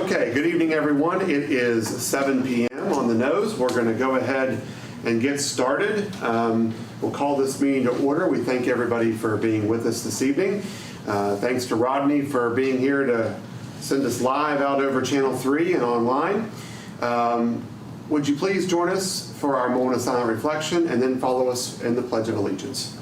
Okay, good evening, everyone. It is 7 p.m. on the nose. We're going to go ahead and get started. We'll call this meeting to order. We thank everybody for being with us this evening. Thanks to Rodney for being here to send us live out over Channel 3 and online. Would you please join us for our moment of silent reflection and then follow us in the Pledge of Allegiance.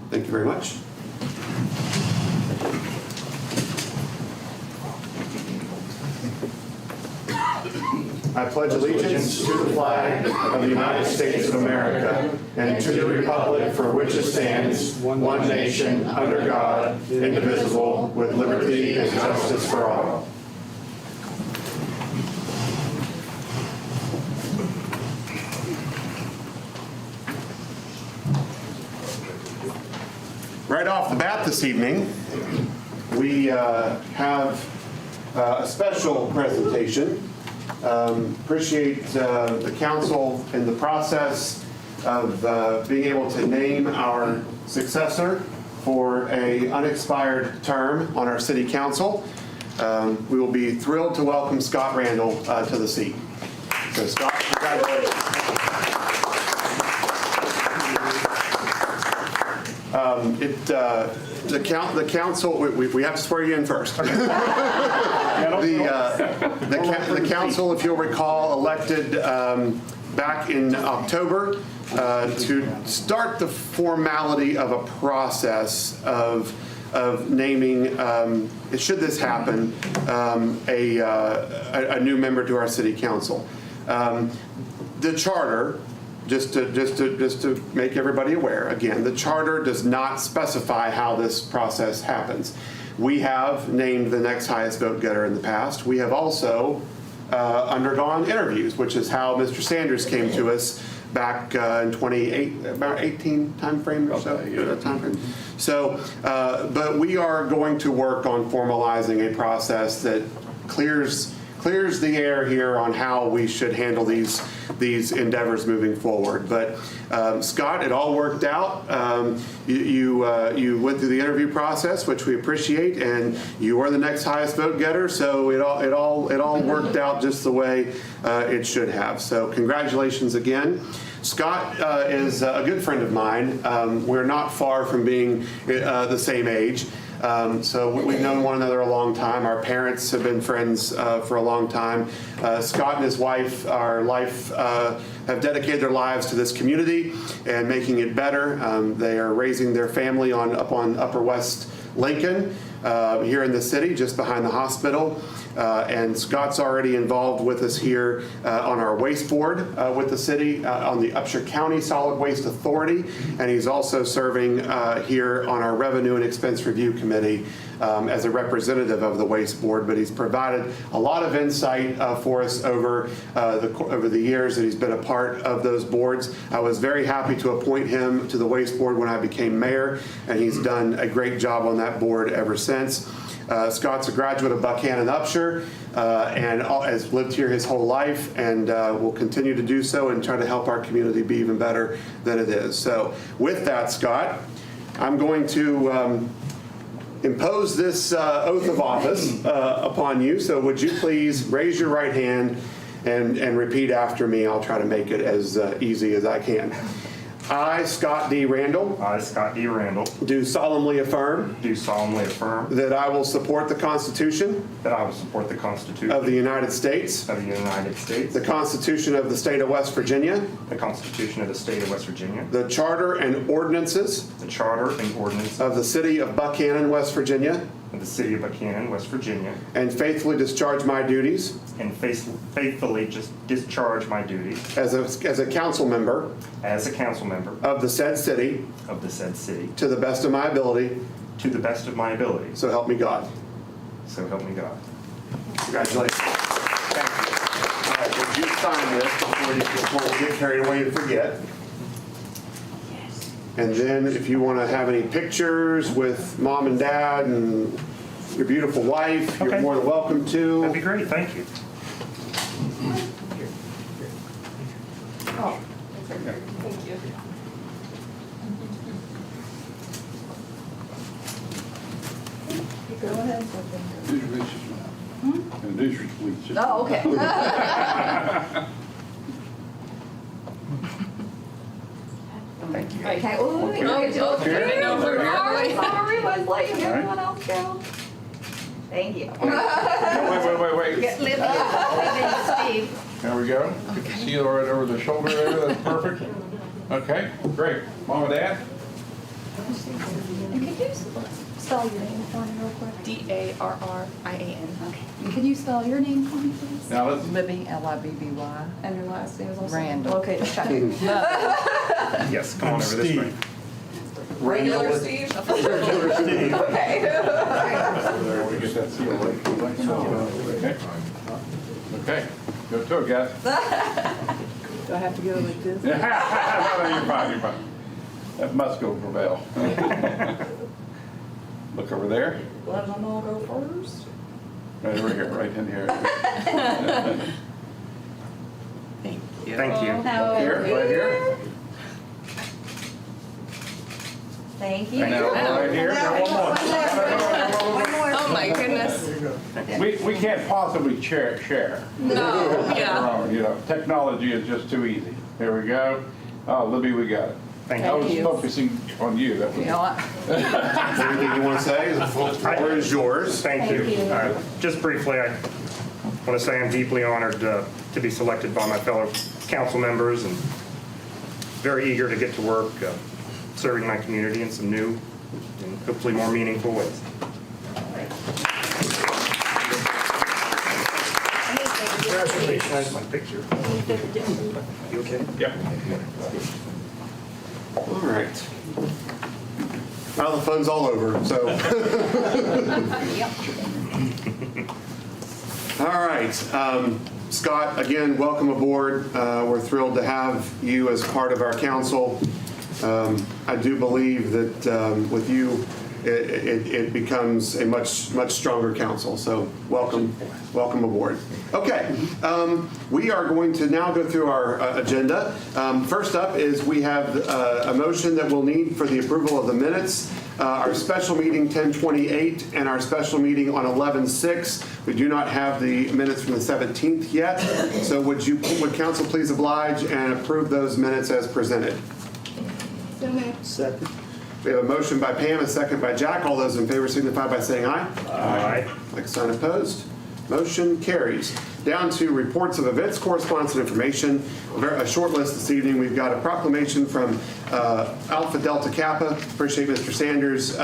Thank you very much. I pledge allegiance to the flag of the United States of America and to the republic for which it stands, one nation, under God, indivisible, with liberty and justice for all. Right off the bat this evening, we have a special presentation. Appreciate the council in the process of being able to name our successor for an unexpired term on our city council. We will be thrilled to welcome Scott Randall to the seat. So Scott, congratulations. The council, we have to swear you in first. The council, if you'll recall, elected back in October to start the formality of a process of naming, should this happen, a new member to our city council. The charter, just to make everybody aware, again, the charter does not specify how this process happens. We have named the next highest vote getter in the past. We have also undergone interviews, which is how Mr. Sanders came to us back in 2018 timeframe or so. Timeframe. So, but we are going to work on formalizing a process that clears the air here on how we should handle these endeavors moving forward. But Scott, it all worked out. You went through the interview process, which we appreciate, and you are the next highest vote getter. So it all worked out just the way it should have. So congratulations again. Scott is a good friend of mine. We're not far from being the same age. So we've known one another a long time. Our parents have been friends for a long time. Scott and his wife have dedicated their lives to this community and making it better. They are raising their family up on Upper West Lincoln here in the city, just behind the hospital. And Scott's already involved with us here on our waste board with the city, on the Upshur County Solid Waste Authority, and he's also serving here on our Revenue and Expense Review Committee as a representative of the waste board. But he's provided a lot of insight for us over the years that he's been a part of those boards. I was very happy to appoint him to the waste board when I became mayor, and he's done a great job on that board ever since. Scott's a graduate of Buckhannon Upshur and has lived here his whole life and will continue to do so and try to help our community be even better than it is. So with that, Scott, I'm going to impose this oath of office upon you. So would you please raise your right hand and repeat after me? I'll try to make it as easy as I can. I, Scott D. Randall. I, Scott D. Randall. Do solemnly affirm. Do solemnly affirm. That I will support the Constitution. That I will support the Constitution. Of the United States. Of the United States. The Constitution of the State of West Virginia. The Constitution of the State of West Virginia. The Charter and ordinances. The Charter and ordinances. Of the City of Buckhannon, West Virginia. Of the City of Buckhannon, West Virginia. And faithfully discharge my duties. And faithfully discharge my duties. As a council member. As a council member. Of the said city. Of the said city. To the best of my ability. To the best of my ability. So help me God. So help me God. Congratulations. Thank you. All right, would you sign this before we get carried away and forget? And then if you want to have any pictures with mom and dad and your beautiful wife, you're more than welcome to. That'd be great. Thank you. Oh, thank you. Go ahead. Oh, okay. Thank you. Okay. Oh, wait, wait, sorry, Leslie. Everyone else go. Thank you. Wait. Get Libby, Steve. There we go. Get the seal right over the shoulder there. That's perfect. Okay, great. Mom and Dad? And could you spell your name for me real quick? D-A-R-R-I-A-N. Okay. Could you spell your name for me, please? Now let's, Libby, L-I-B-B-Y. And your last name is also? Randall. Okay, just checking. Yes, come on over this way. Regular Steve? Steve. Okay. there we get that seal right. Okay. Okay. Go to it, guys. Do I have to go like this? You're fine, you're fine. That must go for Val. Look over there. Let them all go first. Right over here, right in here. Thank you. Thank you. Here, right here. Thank you. Now, right here. Now, one more. Oh my goodness. We can't possibly share. No, yeah. You know, technology is just too easy. Here we go. Oh, Libby, we got it. Thank I you. was you. focusing on you. That You was. know what? Is there anything you want to say? The floor is yours. Thank you. Just briefly, I want to say I'm deeply honored to be selected by my fellow council members and very eager to get to work serving my community in some new and hopefully more meaningful ways. Congratulations. My picture. You okay? Yeah. All right. Well, the fun's all over, so. All right. Scott, again, welcome aboard. We're thrilled to have you as part of our council. I do believe that with you, it becomes a much stronger council. So welcome aboard. Okay, we are going to now go through our agenda. First up is we have a motion that we'll need for the approval of the minutes. Our special meeting 10/28 and our special meeting on 11/6. We do not have the minutes from the 17th yet. So would council please oblige and approve those minutes as presented? Second. We have a motion by Pam, a second by Jack. All those in favor signify by saying aye. Aye. Like sign opposed. Motion carries. Down to reports of events, correspondence, and information. A short list this evening. We've got a proclamation from Alpha Delta Kappa. Appreciate Mr. Sanders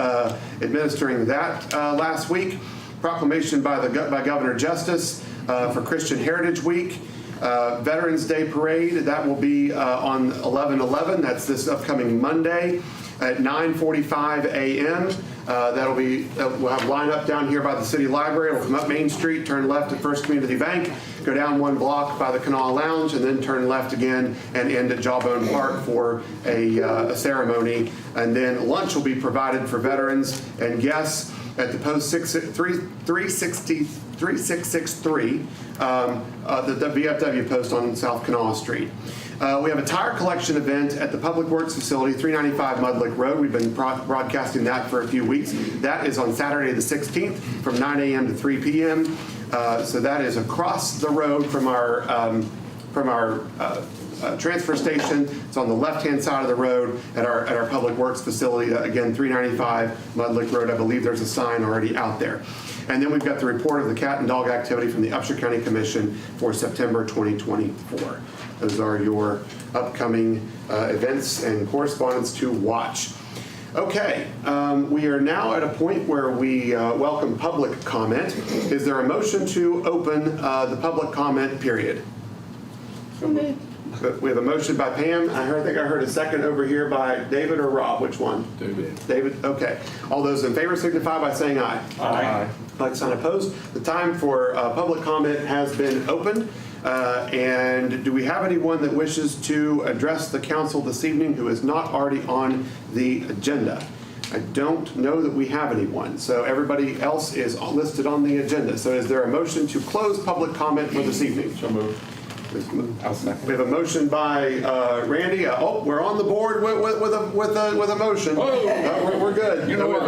administering that last week. Proclamation by Governor Justice for Christian Heritage Week. Veterans Day Parade, that will be on 11/11. That's this upcoming Monday at 9:45 a.m. That'll be, we'll have lineup down here by the city library. We'll come up Main Street, turn left at First Community Bank, go down one block by the Canal Lounge, and then turn left again and end at Jawbone Park for a ceremony. And then lunch will be provided for veterans and guests at the post 3663, the VFW post on South Kanawha Street. We have a tire collection event at the Public Works Facility, 395 Mudlick Road. We've been broadcasting that for a few weeks. That is on Saturday the 16th from 9 a.m. to 3 p.m. So that is across the road from our transfer station. It's on the left-hand side of the road at our Public Works facility. Again, 395 Mudlick Road. I believe there's a sign already out there. And then we've got the report of the cat and dog activity from the Upshur County Commission for September 2024. Those are your upcoming events and correspondence to watch. Okay, we are now at a point where we welcome public comment. Is there a motion to open the public comment period? We have a motion by Pam. I think I heard a second over here by David or Rob. Which one? David. Okay. All those in favor signify by saying aye. Aye. Like sign opposed. The time for public comment has been opened. And do we have anyone that wishes to address the council this evening who is not already on the agenda? I don't know that we have anyone. So everybody else is listed on the agenda. So is there a motion to close public comment for this evening? So moved. I'll second. We have a motion by Randy. We're on the board with a motion. We're good. You know what?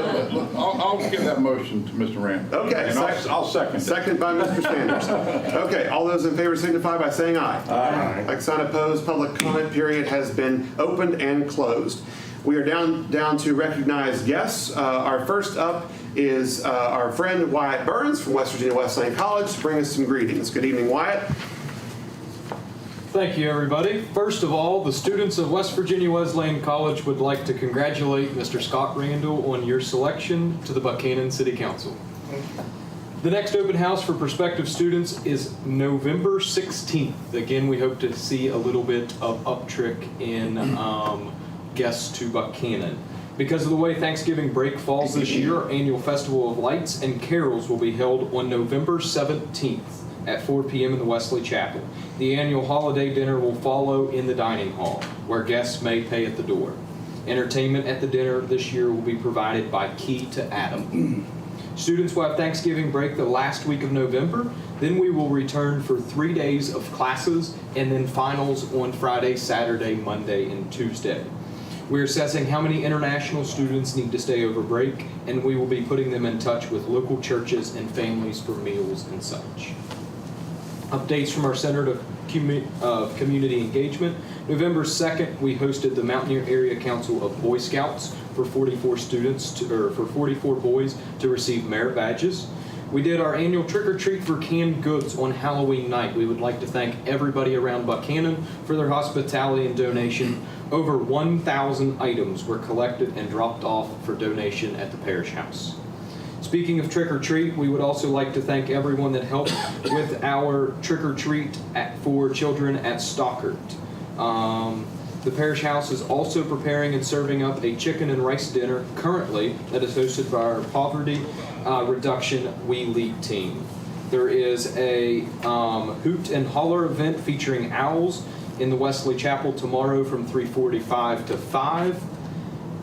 I'll give that motion to Mr. Rand. Okay. And I'll second it. Second by Mr. Sanders. Okay, all those in favor signify by saying aye. Aye. Like sign opposed, public comment period has been opened and closed. We are down to recognized guests. Our first up is our friend Wyatt Burns from West Virginia Wesleyan College to bring us some greetings. Good evening, Wyatt. Thank you, everybody. First of all, the students of West Virginia Wesleyan College would like to congratulate Mr. Scott Randall on your selection to the Buckhannon City Council. The next open house for prospective students is November 16th. Again, we hope to see a little bit of uptick in guests to Buckhannon. Because of the way Thanksgiving break falls this year, our annual Festival of Lights and Carols will be held on November 17th at 4 p.m. in the Wesley Chapel. The annual holiday dinner will follow in the dining hall, where guests may pay at the door. Entertainment at the dinner this year will be provided by Key to Adam. Students will have Thanksgiving break the last week of November. Then we will return for 3 days of classes and then finals on Friday, Saturday, Monday, and Tuesday. We're assessing how many international students need to stay over break, and we will be putting them in touch with local churches and families for meals and such. Updates from our Center of Community Engagement. November 2nd, we hosted the Mountaineer Area Council of Boy Scouts for 44 for 44 boys to receive merit badges. We did our annual trick-or-treat for canned goods on Halloween night. We would like to thank everybody around Buckhannon for their hospitality and donation. Over 1,000 items were collected and dropped off for donation at the parish house. Speaking of trick-or-treat, we would also like to thank everyone that helped with our trick-or-treat for children at Stockert. The parish house is also preparing and serving up a chicken and rice dinner currently that is hosted by our Poverty Reduction We League team. There is a hoot and holler event featuring owls in the Wesley Chapel tomorrow from 3:45 to 5.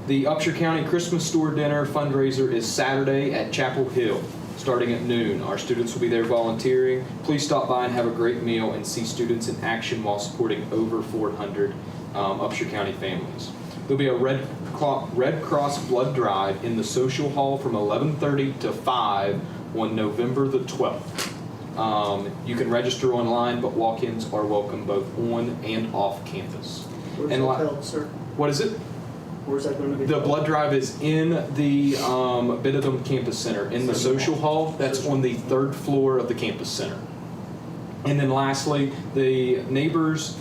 The Upshur County Christmas Store Dinner fundraiser is Saturday at Chapel Hill, starting at noon. Our students will be there volunteering. Please stop by and have a great meal and see students in action while supporting over 400 Upshur County families. There'll be a Red Cross blood drive in the social hall from 11:30 to 5 on November the 12th. You can register online, but walk-ins are welcome both on and off campus. Where's that held, sir? What is it? Where's that going to be? The blood drive is in the Benedum Campus Center, in the social hall. That's on the 3rd floor of the campus center. And then lastly, the neighbors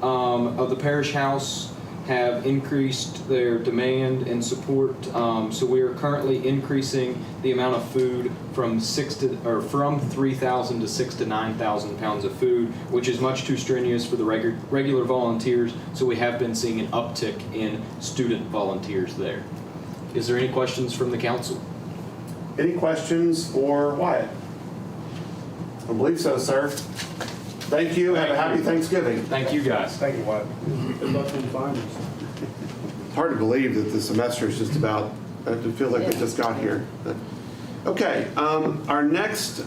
of the parish house have increased their demand and support. So we are currently increasing the amount of food from 3,000 to 6,000 to 9,000 pounds of food, which is much too strenuous for the regular volunteers. So we have been seeing an uptick in student volunteers there. Is there any questions from the council? Any questions for Wyatt? I believe so, sir. Thank you. Have a happy Thanksgiving. Thank you, guys. Thank you, Wyatt. Good luck in finals. It's hard to believe that the semester is just about, it feels like we just got here. Okay, our next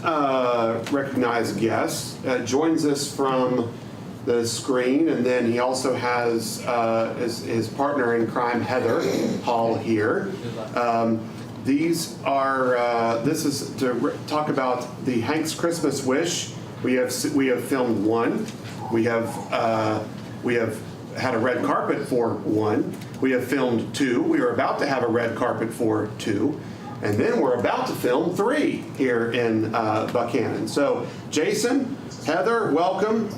recognized guest joins us from the screen, and then he also has his partner in crime, Heather Hall, here. This is to talk about the Hank's Christmas Wish. We have filmed one. We have had a red carpet for one. We have filmed 2. We are about to have a red carpet for 2. And then we're about to film 3 here in Buckhannon. So Jason, Heather, welcome.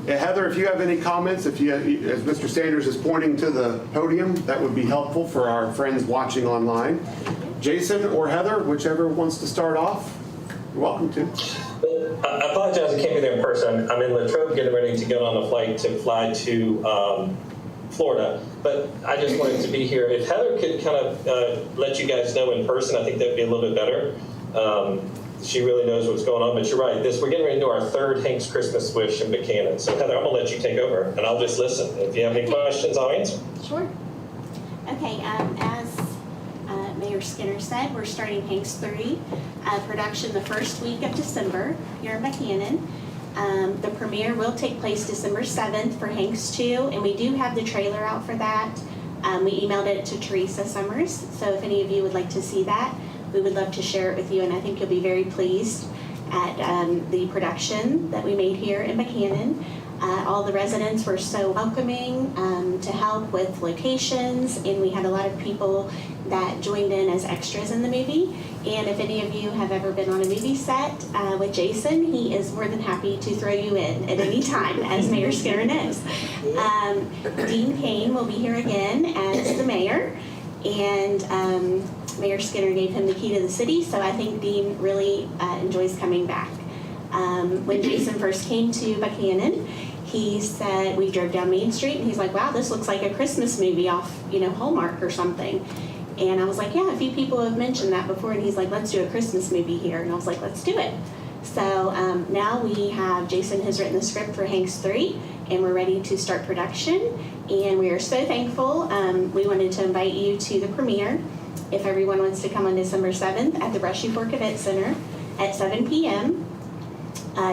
Heather, if you have any comments, as Mr. Sanders is pointing to the podium, that would be helpful for our friends watching online. Jason or Heather, whichever wants to start off, you're welcome to. I apologize, I can't be there in person. I'm in Latrobe getting ready to get on a flight to fly to Florida. But I just wanted to be here. If Heather could kind of let you guys know in person, I think that would be a little bit better. She really knows what's going on, but you're right. We're getting ready to do our 3rd Hank's Christmas Wish in Buckhannon. So Heather, I'm gonna let you take over and I'll just listen. If you have any questions, I'll answer. Sure. Okay, as Mayor Skinner said, we're starting Hank's 3 production the first week of December here in Buckhannon. The premiere will take place December 7th for Hanks 2, and we do have the trailer out for that. We emailed it to Teresa Summers, so if any of you would like to see that, we would love to share it with you, and I think you'll be very pleased at the production that we made here in Buckhannon. All the residents were so welcoming to help with locations, and we had a lot of people that joined in as extras in the movie. And if any of you have ever been on a movie set with Jason, he is more than happy to throw you in at any time, as Mayor Skinner knows. Dean Payne will be here again as the mayor, and Mayor Skinner gave him the key to the city, so I think Dean really enjoys coming back. When Jason first came to Buckhannon, he said, we drove down Main Street, and he's like, wow, this looks like a Christmas movie off, Hallmark or something. And I was like, yeah, a few people have mentioned that before, and he's like, let's do a Christmas movie here. And I was like, let's do it. So now Jason has written the script for Hanks 3, and we're ready to start production. And we are so thankful. We wanted to invite you to the premiere, if everyone wants to come on December 7th at the Brushy Fork Event Center at 7 p.m.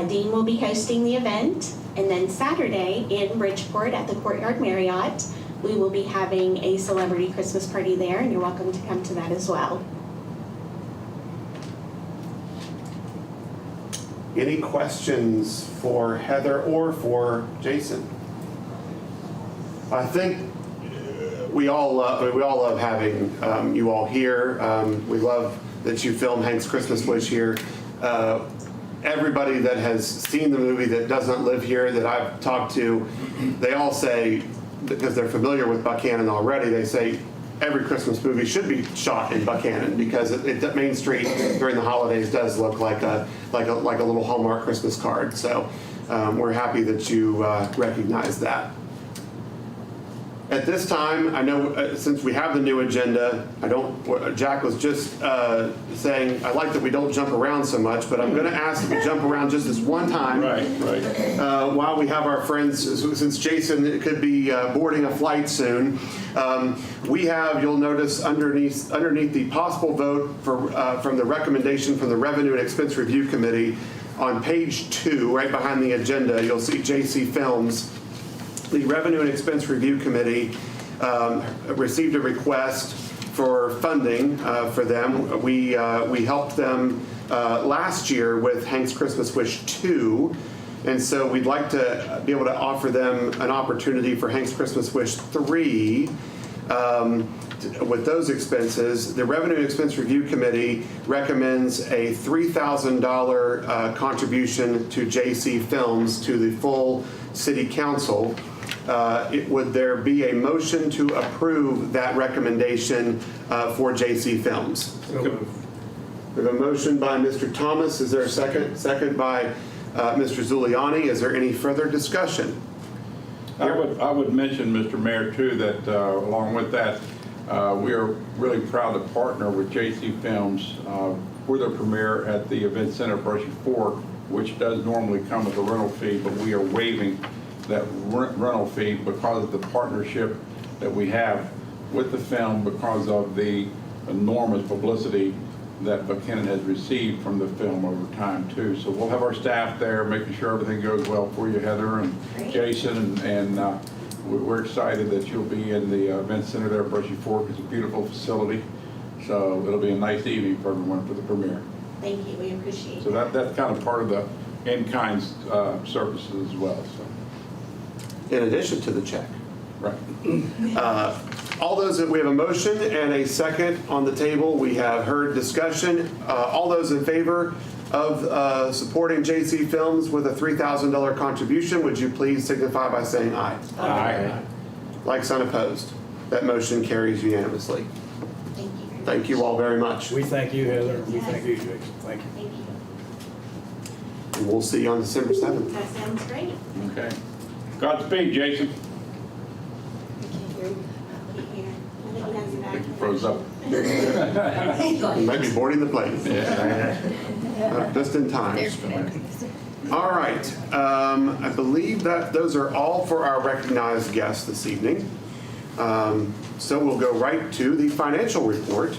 Dean will be hosting the event. And then Saturday in Bridgeport at the Courtyard Marriott, we will be having a celebrity Christmas party there, and you're welcome to come to that as well. Any questions for Heather or for Jason? I think we all love having you all here. We love that you filmed Hank's Christmas Wish here. Everybody that has seen the movie that doesn't live here that I've talked to, they all say, because they're familiar with Buckhannon already, they say every Christmas movie should be shot in Buckhannon, because Main Street during the holidays does look like a little Hallmark Christmas card. So we're happy that you recognize that. At this time, I know since we have the new agenda, Jack was just saying, I like that we don't jump around so much, but I'm going to ask that we jump around just this one time. Right. While we have our friends, since Jason could be boarding a flight soon, we have, you'll notice underneath the possible vote from the recommendation from the Revenue and Expense Review Committee, on page 2, right behind the agenda, you'll see JC Films. The Revenue and Expense Review Committee received a request for funding for them. We helped them last year with Hank's Christmas Wish 2, and so we'd like to be able to offer them an opportunity for Hank's Christmas Wish 3 with those expenses. The Revenue and Expense Review Committee recommends a $3,000 contribution to JC Films to the full City Council. Would there be a motion to approve that recommendation for JC Films? We have a motion by Mr. Thomas. Is there a second? Second by Mr. Zuliani. Is there any further discussion? I would mention, Mr. Mayor, too, that along with that, we are really proud to partner with JC Films for their premiere at the Event Center Brushy Fork, which does normally come with a rental fee, but we are waiving that rental fee because of the partnership that we have with the film, because of the enormous publicity that Buckhannon has received from the film over time too. So we'll have our staff there making sure everything goes well for you, Heather and Great. Jason, and we're excited that you'll be in the event center there at Brushy Fork. It's a beautiful facility, so it'll be a nice evening for everyone for the premiere. Thank you, we appreciate So that. that's kind of part of the in-kind services as well. So. In addition to the check. Right. All those that we have a motion and a second on the table. We have heard discussion. All those in favor of supporting JC Films with a $3,000 contribution, would you please signify by saying aye? Aye. Likes unopposed. That motion carries unanimously. Thank you. very Thank you all very much. We thank you, Heather. We thank you, Jason. Thank you. Thank you. And we'll see you on December 7th. That sounds great. Okay. Godspeed, Jason. Here. I think you froze up. You might be boarding the plane. Just in time. All right. I believe that those are all for our recognized guests this evening. So we'll go right to the financial report,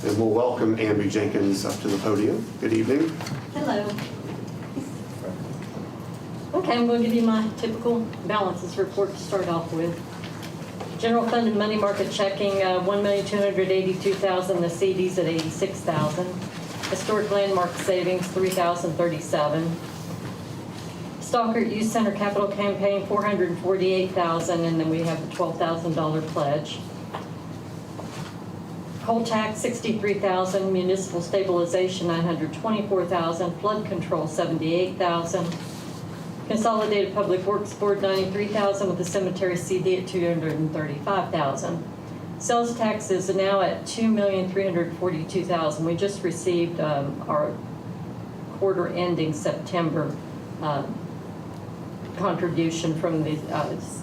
and we'll welcome Amby Jenkins up to the podium. Good evening. Hello. Okay, I'm going to give you my typical balances report to start off with. General fund and money market checking, $1,282,000. The CDs at $86,000. Historic landmark savings, $3,037. Stockert Youth Center capital campaign, $448,000, and then we have the $12,000 pledge. Coal tax, $63,000. Municipal stabilization, $924,000. Flood control, $78,000. Consolidated Public Works Board, $93,000, with the cemetery CD at $235,000. Sales tax is now at $2,342,000. We just received our quarter ending September contribution from the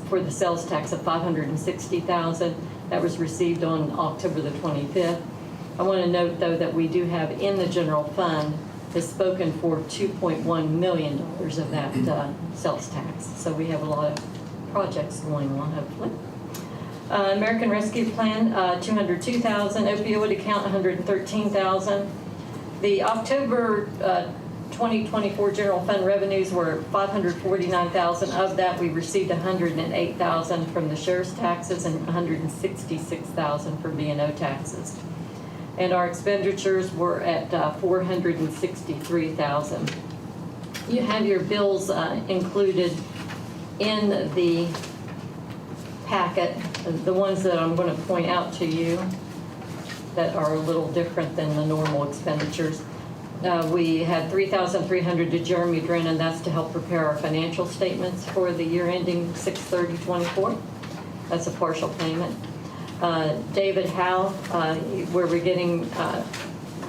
for the sales tax of $560,000. That was received on October the 25th. I want to note, though, that we do have in the general fund has spoken for $2.1 million of that sales tax. So we have a lot of projects going on, hopefully. American Rescue Plan, $202,000. Opioid account, $113,000. The October 2024 general fund revenues were $549,000. Of that, we received $108,000 from the sheriff's taxes and $166,000 from B&O taxes. And our expenditures were at $463,000. You have your bills included in the packet, the ones that I'm going to point out to you that are a little different than the normal expenditures. We had $3,300 to Jeremy Drennan. That's to help prepare our financial statements for the year ending 6/30/24. That's a partial payment. David Howe, where we're getting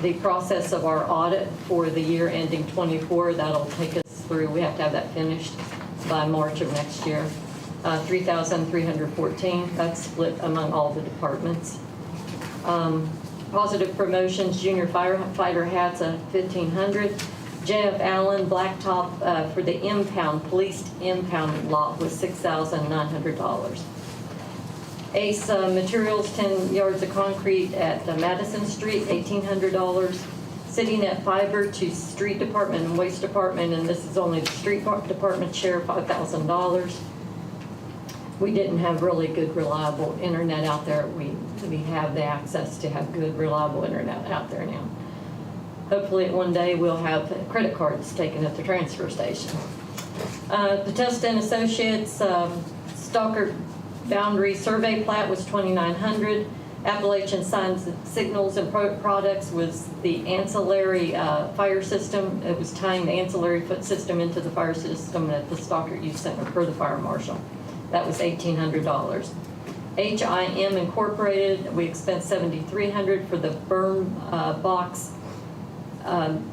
the process of our audit for the year ending 24. That'll take us through. We have to have that finished by March of next year. $3,314. That's split among all the departments. Positive promotions, junior firefighter hats, $1,500. JF Allen blacktop for the impound, policed impound lot was $6,900. Ace Materials, 10 yards of concrete at Madison Street, $1,800. City Net Fiber to Street Department and Waste Department, and this is only the Street Department share, $5,000. We didn't have really good, reliable internet out there. We have the access to have good, reliable internet out there now. Hopefully one day we'll have credit cards taken at the transfer station. Potesta and Associates, Stalker Boundary Survey Plat was $2,900. Appalachian Signs, Signals, and Products was the ancillary fire system. It was tying the ancillary foot system into the fire system at the Stalker Youth Center for the fire marshal. That was $1,800. HIM Incorporated, we expensed $7,300 for the burn box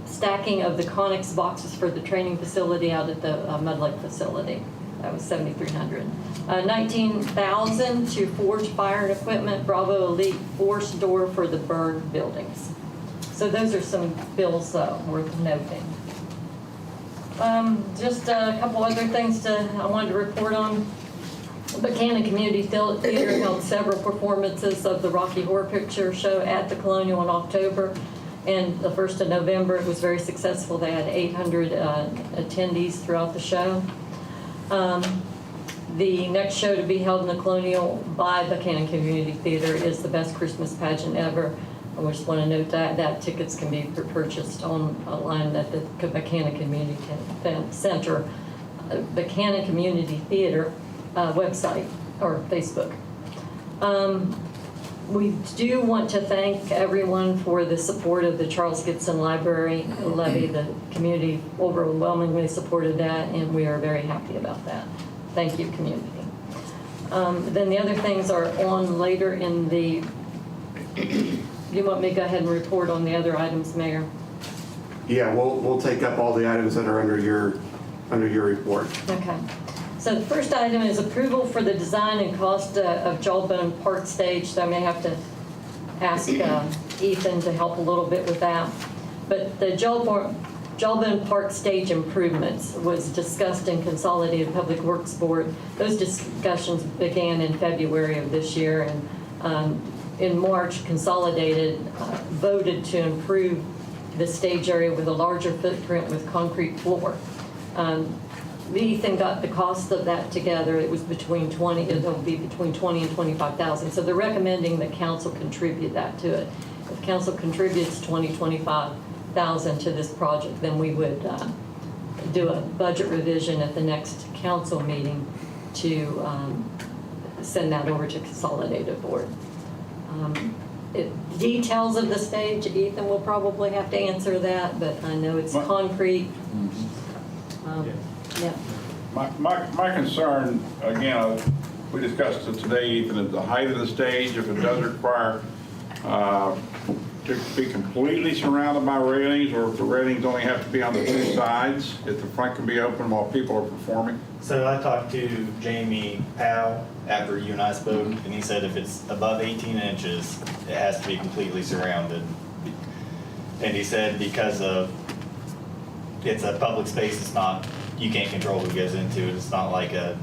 stacking of the Conex boxes for the training facility out at the Mud Lake facility. That was $7,300. $19,000 to Forge Fire and Equipment, Bravo Elite Force Door for the burn buildings. So those are some bills worth noting. Just a couple other things I wanted to report on. Buckhannon Community Theater held several performances of the Rocky Horror Picture Show at the Colonial in October, and the 1st of November. It was very successful. They had 800 attendees throughout the show. The next show to be held in the Colonial by Buckhannon Community Theater is the Best Christmas Pageant Ever. I just want to note that tickets can be purchased online at the Buckhannon Community Center, Buckhannon Community Theater website or Facebook. We do want to thank everyone for the support of the Charles Gibson Library levy. The community overwhelmingly supported that, and we are very happy about that. Thank you, community. Then the other things are on later in the, you want me to go ahead and report on the other items, Mayor? Yeah, we'll take up all the items that are under your report. Okay. So the first item is approval for the design and cost of Jawbone Park Stage. So I may have to ask Ethan to help a little bit with that. But the Jawbone Park Stage improvements was discussed in Consolidated Public Works Board. Those discussions began in February of this year, and in March, Consolidated voted to improve the stage area with a larger footprint with concrete floor. Ethan got the cost of that together. It was it'll be between 20 and 25,000. So they're recommending that council contribute that to it. If council contributes 25,000 to this project, then we would do a budget revision at the next council meeting to send that over to consolidated board. Details of the stage, Ethan will probably have to answer that, but I know it's concrete. Yeah. My concern, again, we discussed it today, Ethan, is the height of the stage. If it does require to be completely surrounded by railings, or if the railings only have to be on the two sides, if the front can be open while people are performing. So I talked to Jamie Powell after you and I spoke, and he said if it's above 18 inches, it has to be completely surrounded. And he said because it's a public space, it's not, you can't control who goes into it. It's not like a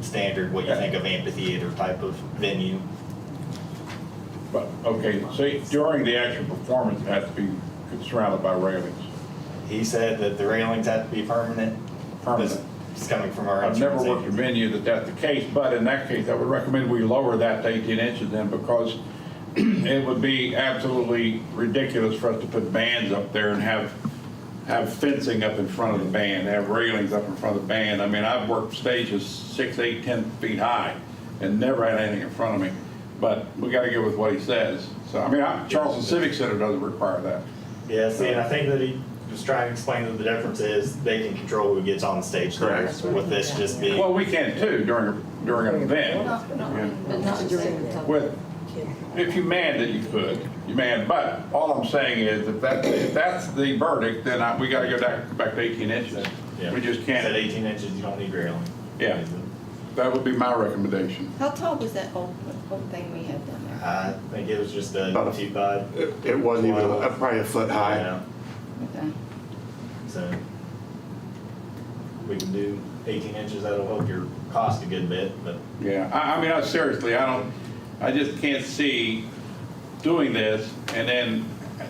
standard, what you think of amphitheater type of venue. But, okay, so during the actual performance, it has to be surrounded by railings. He said that the railings have to be permanent. Permanent. It's coming from our I've never insurance worked a agency. venue that's the case, but in that case, I would recommend we lower that to 18 inches then, because it would be absolutely ridiculous for us to put bands up there and have fencing up in front of the band, have railings up in front of the band. I mean, I've worked stages 6, 8, 10 feet high and never had anything in front of me. But we got to go with what he says. So, I mean, Charleston Civic Center doesn't require that. Yeah, see, and I think that he was trying to explain that the difference is they can control who gets on the stage there, with this just being. Well, we can too during an event. But not during the With, if you manned it, you could. You manned, but all I'm saying is if that's the verdict, then we got to go back to 18 inches. Yeah. We just can't. At 18 inches, you don't need railing. Yeah. That would be my recommendation. How tall was that old thing we had down there? I think it was just a About 2x. It wasn't even probably a foot high. Yeah. Okay. So we can do 18 inches. That'll help your cost a good bit, but Yeah, I mean, seriously, I just can't see doing this and then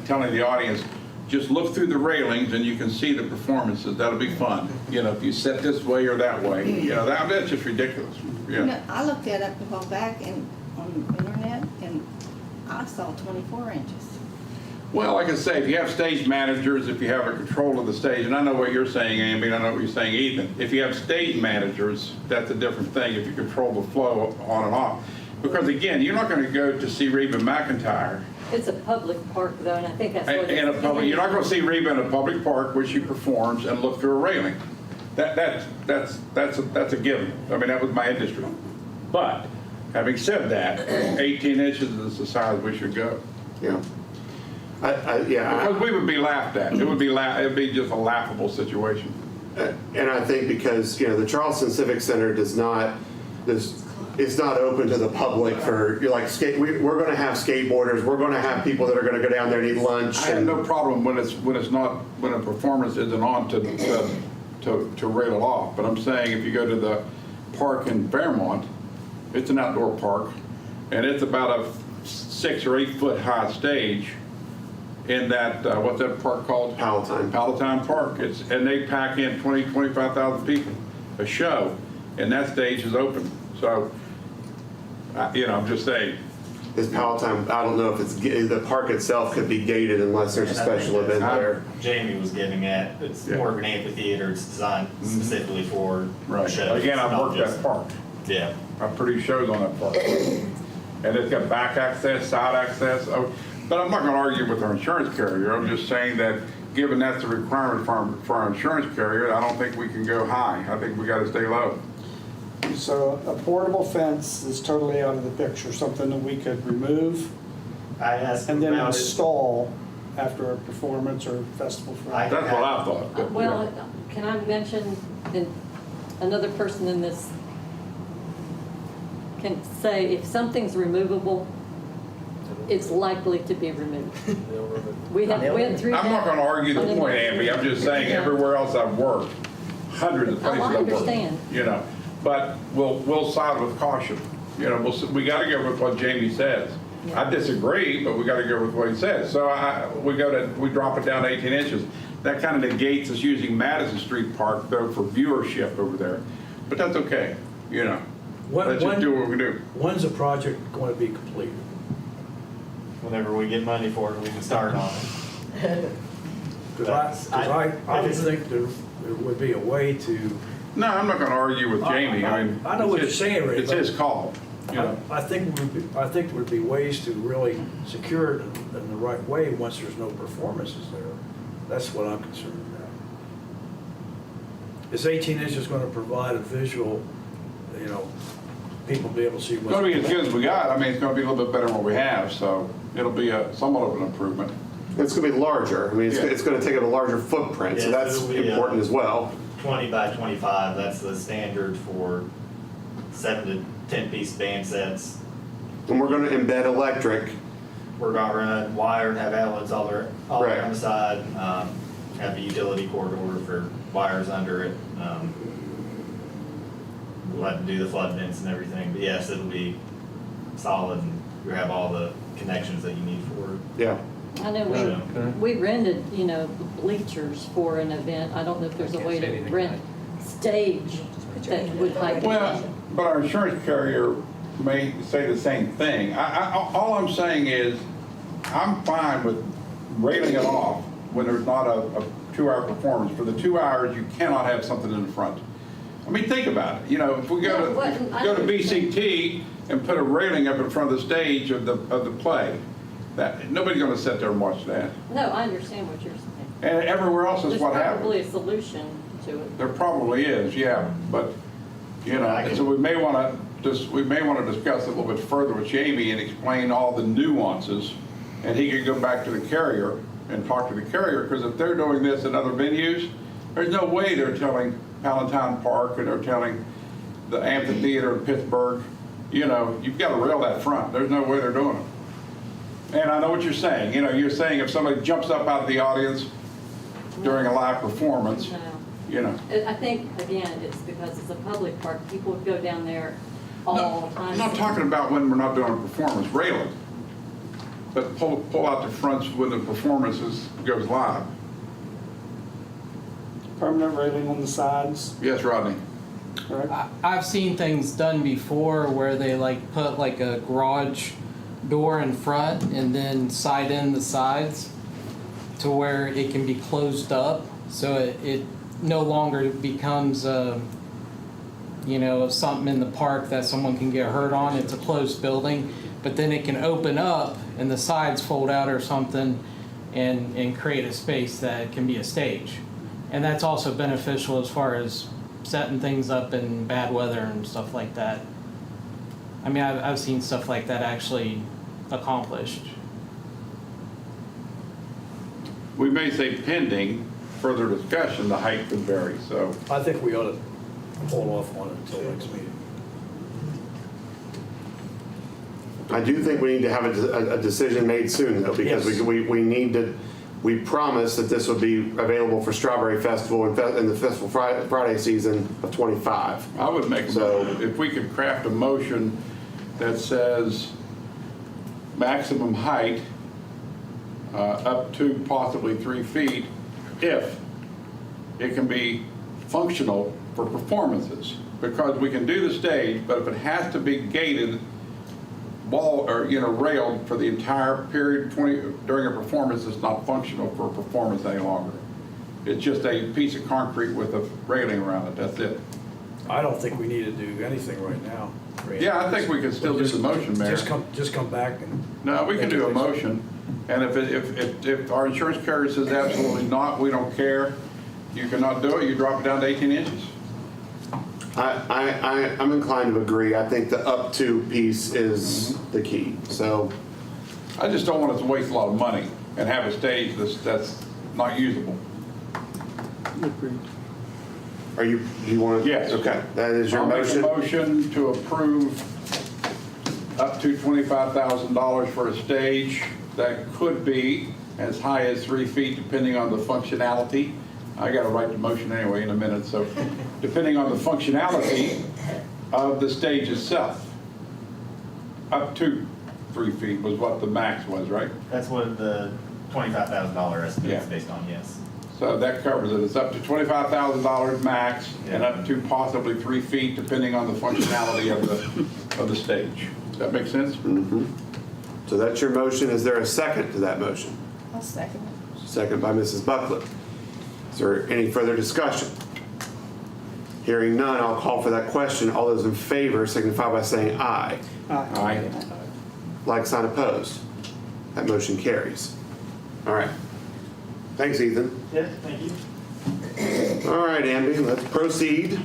telling the audience, just look through the railings and you can see the performances. That'll be fun. You know, if you sit this way or that way, you know, that's just ridiculous. You know, Yeah. I looked that up a while back and on the internet, and I saw 24 inches. Well, like I say, if you have stage managers, if you have a control of the stage, and I know what you're saying, Amy, and I know what you're saying, Ethan. If you have stage managers, that's a different thing if you control the flow on and off. Because again, you're not going to go to see Reba McEntire It's a public park though, and I think that's what. in a public. You're not going to see Reba in a public park where she performs and look through a railing. That's a given. I mean, that was my industry. But having said that, 18 inches is the size we should go. Yeah. Because we would be laughed at. It would be just a laughable situation. And I think because, you know, the Charleston Civic Center it's not open to the public for, you're like, we're going to have skateboarders, we're going to have people that are going to go down there and eat lunch. I have no problem when a performance isn't on to rail it off. But I'm saying if you go to the park in Fairmont, it's an outdoor park, and it's about a 6 or 8 foot high stage in that, what's that park called? Palatine. Palatine Park. And they pack in 25,000 people a show, and that stage is open. So, you know, I'm just saying. This Palatine, I don't know if the park itself could be gated unless there's a special event there. Jamie was getting at, it's Yeah. more of an amphitheater. It's designed specifically for Right. shows. Again, I've not worked just- that park. Yeah. I've produced shows on that park. And it's got back access, side access. But I'm not going to argue with our insurance carrier. I'm just saying that given that's the requirement for our insurance carrier, I don't think we can go high. I think we got to stay low. So a portable fence is totally out of the picture, something that we could remove I asked him and then about it. install after a performance or festival. That's what I thought. but, Well, can I mention that another person in this can say if something's removable, it's likely to be removed. We went through that. I'm not going to argue the point, Amby. I'm just saying everywhere else I've worked, hundreds of places I I've worked. understand. You know, but we'll side with caution. You know, we got to go with what Jamie says. I disagree, but we got to go with what he says. So we drop it down to 18 inches. that kind of negates us using Madison Street Park though for viewership over there. But that's okay, you know. Let's just do what we do. When's the project going to be completed? Whenever we get money for it, we can start on it. Because I would think there would be a way to. No, I'm not gonna argue with Jamie. I mean, I know what you're saying, Ray. It's his call, you know. I think there would be ways to really secure it in the right way once there's no performances there. That's what I'm concerned about. Is 18 inches going to provide a visual, you know, people be able to see It's what's gonna be as good as we got. I mean, it's gonna be a little bit better than what we have, so it'll be somewhat of an improvement. It's going to be larger. I mean, Yeah. it's going to take up a larger footprint, so Yes, that's it'll be, important as well. 20 by 25, that's the standard for 7 to 10 piece band sets. And we're going to embed electric. We're gonna run wire, have outlets all Right. around the side, have a utility corridor for wires under it. We'll have to do the flood vents and everything, but yes, it'll be solid and we have all the connections that you need for it. Yeah. I know we rented, you know, bleachers for an event. I don't know if there's a way to rent stage that would hide. Well, but our insurance carrier may say the same thing. All I'm saying is, I'm fine with railing it off when there's not a 2-hour performance. For the 2 hours, you cannot have something in the front. I mean, think about it. You know, if we go to BCT and put a railing up in front of the stage of the play, that nobody's going to sit there and watch that. No, I understand what you're saying. And everywhere else is what There's happens. probably a solution to it. There probably is, yeah, but, you know, so we may want to discuss it a little bit further with Jamie and explain all the nuances, and he could go back to the carrier and talk to the carrier, because if they're doing this in other venues, there's no way they're telling Palatine Park and they're telling the amphitheater in Pittsburgh, you know, you've got to rail that front. There's no way they're doing it. And I know what you're saying. You know, you're saying if somebody jumps up out of the audience during a live performance, No. you know. I think, again, it's because it's a public park. People go down there all the time. I'm not talking about when we're not doing a performance, rail it. But pull out the fronts when the performance goes live. Permanent railing on the sides, Yes, Rodney? right? I've seen things done before where they like put like a garage door in front and then side in the sides to where it can be closed up, so it no longer becomes you know, something in the park that someone can get hurt on. It's a closed building, but then it can open up and the sides fold out or something and create a space that can be a stage. And that's also beneficial as far as setting things up in bad weather and stuff like that. I mean, I've seen stuff like that actually accomplished. We may say pending further discussion, the height could vary, so. I think we ought to hold off on it until next meeting. I do think we need to have a decision made soon, though, because Yes. we need to, we promised that this would be available for Strawberry Festival in the Festival Friday season of '25. I would make, So- if we could craft a motion that says maximum height up to possibly 3 feet, if it can be functional for performances. Because we can do the stage, but if it has to be gated, wall, or, you know, railed for the entire period during a performance, it's not functional for a performance any longer. It's just a piece of concrete with a railing around it, that's it. I don't think we need to do anything right now. Randy. Yeah, I think we can still do the motion, Mayor. Just come back and. No, we can do a motion, and if our insurance carrier says absolutely not, we don't care, you cannot do it, you drop it down to 18 inches. I'm inclined to agree. I think the up to piece is the key, so. I just don't want us to waste a lot of money and have a stage that's not usable. Do you want to? Yes. Okay, that is your I'll make a motion. motion to approve up to $25,000 for a stage that could be as high as 3 feet, depending on the functionality. I got to write the motion anyway in a minute, so depending on the functionality of the stage itself. Up to 3 feet was what the max was, right? That's what the $25,000 estimate Yeah. is based on, yes. So that covers it. It's up to $25,000 max and up to possibly 3 feet, depending on the functionality of the stage. Does that make sense? So that's your motion. Is there a second to that motion? I'll second it. Second by Mrs. Buckler. Is there any further discussion? Hearing none, I'll call for that question. All those in favor signify by saying aye. Aye. Like sign opposed. That motion carries. All right. Thanks, Ethan. Yeah, thank you. All right, Andy, let's proceed.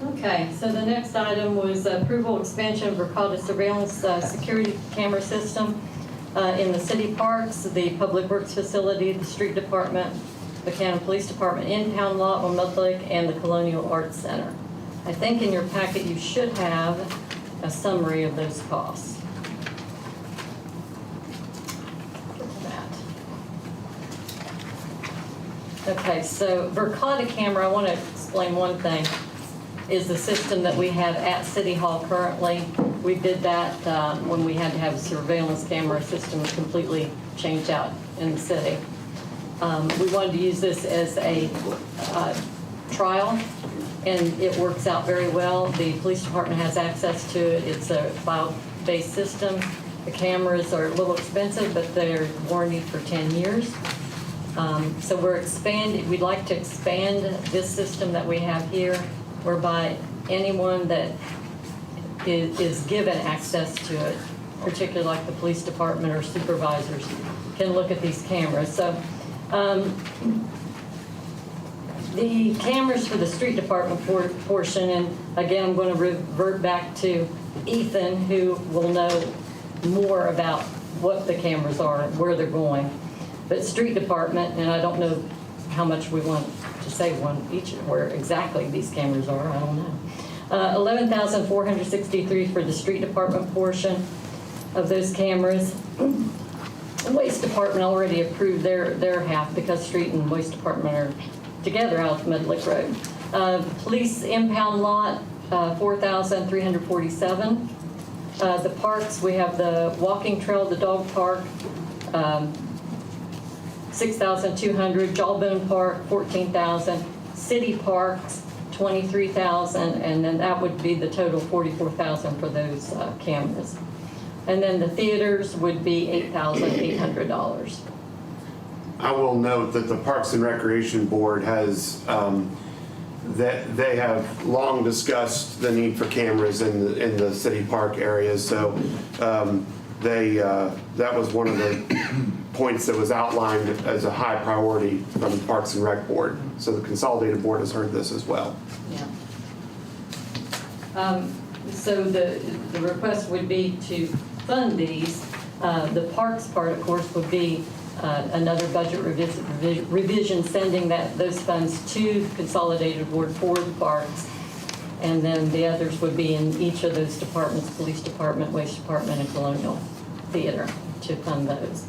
Okay, so the next item was approval expansion of Verkada surveillance security camera system in the city parks, the public works facility, the street department, Buckhannon Police Department impound lot on Mud Lake, and the Colonial Arts Center. I think in your packet you should have a summary of those costs. Okay, so Verkada camera, I want to explain one thing, is the system that we have at City Hall currently. We did that when we had to have a surveillance camera system completely changed out in the city. We wanted to use this as a trial, and it works out very well. The police department has access to it. It's a cloud-based system. The cameras are a little expensive, but they're warranted for 10 years. So we'd like to expand this system that we have here, whereby anyone that is given access to it, particularly like the police department or supervisors, can look at these cameras. So the cameras for the street department portion, and again, I'm going to revert back to Ethan, who will know more about what the cameras are and where they're going. But street department, and I don't know how much we want to say each, where exactly these cameras are, I don't know. $11,463 for the street department portion of those cameras. The waste department already approved their half because street and waste department are together out of Mud Lake Road. Police impound lot, $4,347. The parks, we have the walking trail, the dog park, $6,200, Jawbone Park, $14,000, city parks, $23,000, and then that would be the total $44,000 for those cameras. And then the theaters would be $8,800. I will note that the Parks and Recreation Board has, that they have long discussed the need for cameras in the city park areas. So that was one of the points that was outlined as a high priority from the Parks and Rec Board. So the Consolidated Board has heard this as well. Yeah. So the request would be to fund these. The parks part, of course, would be another budget revision, sending those funds to Consolidated Board for the parks. And then the others would be in each of those departments, police department, waste department, and colonial theater, to fund those.